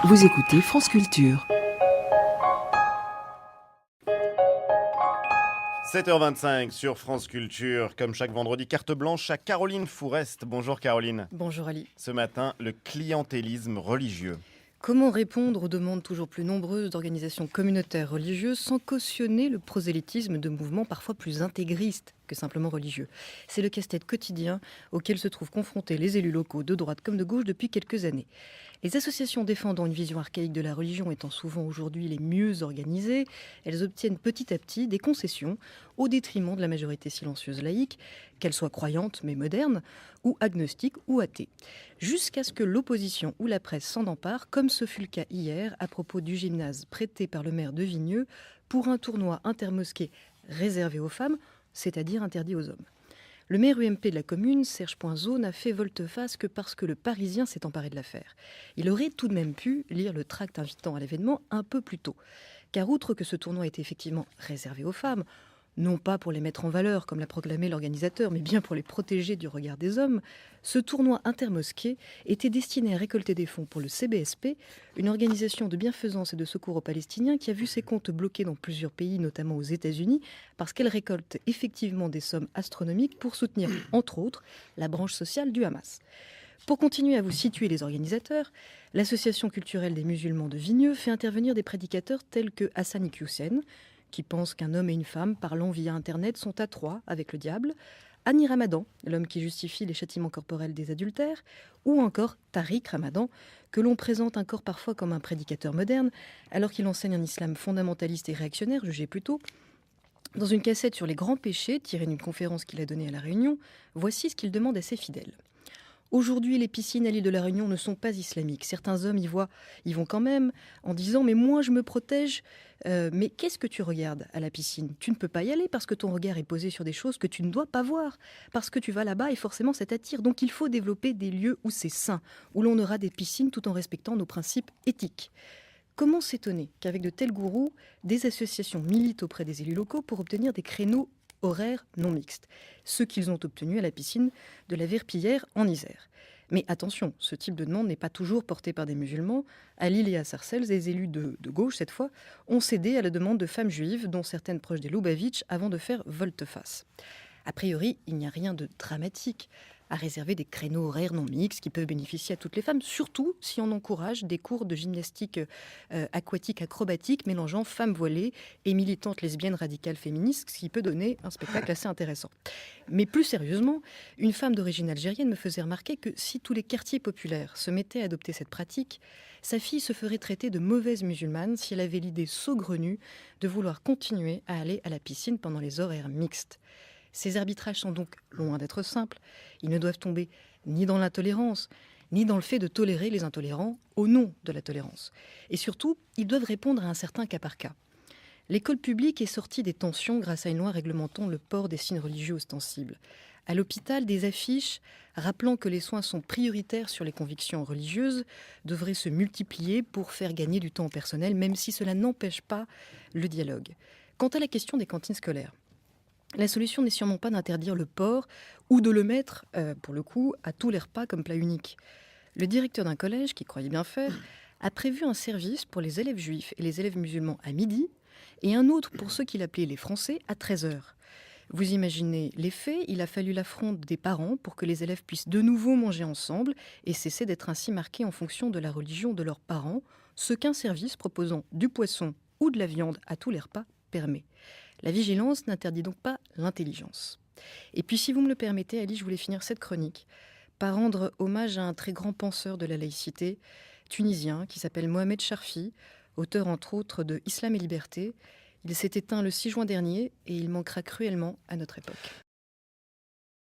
Vous écoutez France Culture. 7h25 sur France Culture. Comme chaque vendredi, carte blanche à Caroline Fourest. Bonjour Caroline. Bonjour Ali. Ce matin, le clientélisme religieux. Comment répondre aux demandes toujours plus nombreuses d'organisations communautaires religieuses sans cautionner le prosélytisme de mouvements parfois plus intégristes que simplement religieux? C'est le casse-tête quotidien auquel se trouvent confrontés les élus locaux de droite comme de gauche depuis quelques années. Les associations défendant une vision archaïque de la religion étant souvent aujourd'hui les mieux organisées, elles obtiennent petit à petit des concessions au détriment de la majorité silencieuse laïque, qu'elle soit croyante mais moderne, ou agnostique ou athée. Jusqu'à ce que l'opposition ou la presse s'en empare, comme ce fut le cas hier à propos du gymnase prêté par le maire de Vigneux pour un tournoi intermosquée réservé aux femmes, c'est-à-dire interdit aux hommes. Le maire UMP de la commune, Serge Poinzeau, n'a fait volte-face que parce que le Parisien s'est emparé de l'affaire. Il aurait tout de même pu lire le tract invitant à l'événement un peu plus tôt. Car outre que ce tournoi était effectivement réservé aux femmes, non pas pour les mettre en valeur, comme l'a proclamé l'organisateur, mais bien pour les protéger du regard des hommes, ce tournoi intermosqué était destiné à récolter des fonds pour le CBSP, une organisation de bienfaisance et de secours aux Palestiniens qui a vu ses comptes bloqués dans plusieurs pays, notamment aux États-Unis, parce qu'elle récolte effectivement des sommes astronomiques pour soutenir, entre autres, la branche sociale du Hamas. Pour continuer à vous situer les organisateurs, l'Association culturelle des musulmans de Vigneux fait intervenir des prédicateurs tels que Hassan Iqiyoussen, qui pense qu'un homme et une femme parlant via Internet sont à trois avec le diable, Annie Ramadan, l'homme qui justifie les châtiments corporels des adultères, ou encore Tariq Ramadan, que l'on présente encore parfois comme un prédicateur moderne, alors qu'il enseigne un islam fondamentaliste et réactionnaire, jugé plutôt. Dans une cassette sur les grands péchés, tirée d'une conférence qu'il a donnée à La Réunion, voici ce qu'il demande à ses fidèles. Aujourd'hui, les piscines à l'île de la Réunion ne sont pas islamiques. Certains hommes y vont quand même en disant « mais moi je me protège ». Mais qu'est-ce que tu regardes à la piscine? Tu ne peux pas y aller parce que ton regard est posé sur des choses que tu ne dois pas voir. Parce que tu vas là-bas et forcément ça t'attire. Donc il faut développer des lieux où c'est sain, où l'on aura des piscines tout en respectant nos principes éthiques. Comment s'étonner qu'avec de tels gourous, des associations militent auprès des élus locaux pour obtenir des créneaux horaires non mixtes, ce qu'ils ont obtenu à la piscine de la Verpillière en Isère. Mais attention, ce type de demande n'est pas toujours porté par des musulmans. À Lille et à Sarcelles, des élus de gauche, cette fois, ont cédé à la demande de femmes juives, dont certaines proches des Lubavitch, avant de faire volte-face. A priori, il n'y a rien de dramatique à réserver des créneaux horaires non mixtes qui peuvent bénéficier à toutes les femmes, surtout si on encourage des cours de gymnastique aquatique acrobatique mélangeant femmes voilées et militantes lesbiennes radicales féministes, ce qui peut donner un spectacle assez intéressant. Mais plus sérieusement, une femme d'origine algérienne me faisait remarquer que si tous les quartiers populaires se mettaient à adopter cette pratique, sa fille se ferait traiter de mauvaise musulmane si elle avait l'idée saugrenue de vouloir continuer à aller à la piscine pendant les horaires mixtes. Ces arbitrages sont donc loin d'être simples. Ils ne doivent tomber ni dans l'intolérance, ni dans le fait de tolérer les intolérants au nom de la tolérance. Et surtout, ils doivent répondre à un certain cas par cas. L'école publique est sortie des tensions grâce à une loi réglementant le port des signes religieux ostensibles. À l'hôpital, des affiches rappelant que les soins sont prioritaires sur les convictions religieuses devraient se multiplier pour faire gagner du temps au personnel, même si cela n'empêche pas le dialogue. Quant à la question des cantines scolaires, la solution n'est sûrement pas d'interdire le porc ou de le mettre, pour le coup, à tous les repas comme plat unique. Le directeur d'un collège, qui croyait bien faire, a prévu un service pour les élèves juifs et les élèves musulmans à midi et un autre pour ceux qu'il appelait les Français à 13h. Vous imaginez les faits, il a fallu l'affront des parents pour que les élèves puissent de nouveau manger ensemble et cesser d'être ainsi marqués en fonction de la religion de leurs parents, ce qu'un service proposant du poisson ou de la viande à tous les repas permet. La vigilance n'interdit donc pas l'intelligence. Et puis, si vous me le permettez, Ali, je voulais finir cette chronique par rendre hommage à un très grand penseur de la laïcité tunisien qui s'appelle Mohamed Charfi, auteur entre autres de Islam et liberté. Il s'est éteint le 6 juin dernier et il manquera cruellement à notre époque.